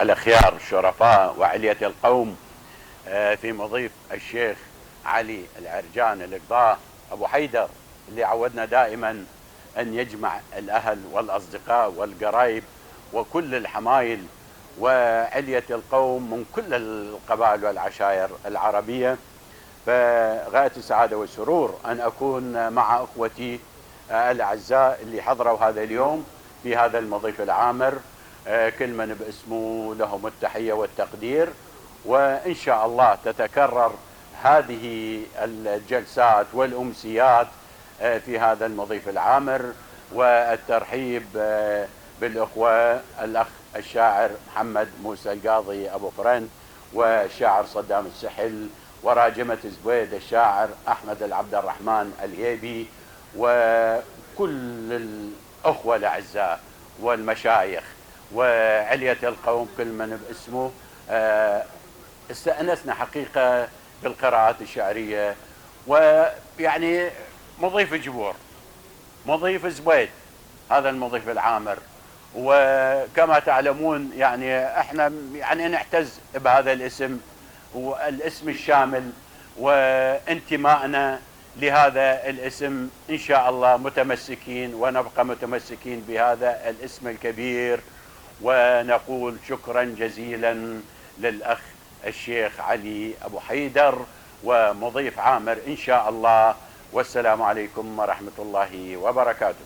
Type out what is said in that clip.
الأخيار الشرفاء وعلية القوم، في مضيف الشيخ علي العرجان القضاة أبو حيدر، اللي عودنا دائما أن يجمع الأهل والأصدقاء والقرايب وكل الحمايل وعلية القوم من كل القبائل والعشائر العربية. فغاية السعادة والسرور أن أكون مع أخوتي الأعزاء اللي حضروا هذا اليوم في هذا المضيف العامر. كل من باسمه لهم التحية والتقدير، وإن شاء الله تتكرر هذه الجلسات والأمسيات في هذا المضيف العامر. والترحيب بالأخوة الأخ الشاعر محمد موسى القاضي أبو فرند، والشاعر صدام السحل، وراجمة زبيد الشاعر أحمد العبد الرحمن الهيبي، وكل الأخوة الأعزاء والمشايخ وعلية القوم كل من باسمه. استأنسنا حقيقة بالقراءات الشعرية، ويعني مضيف جبور، مضيف زبيد، هذا المضيف العامر. وكما تعلمون يعني احنا يعني نعتز بهذا الاسم والاسم الشامل، وانتمائنا لهذا الاسم ان شاء الله متمسكين، ونبقى متمسكين بهذا الاسم الكبير. ونقول شكرا جزيلا للأخ الشيخ علي أبو حيدر ومضيف عامر إن شاء الله. والسلام عليكم ورحمة الله وبركاته.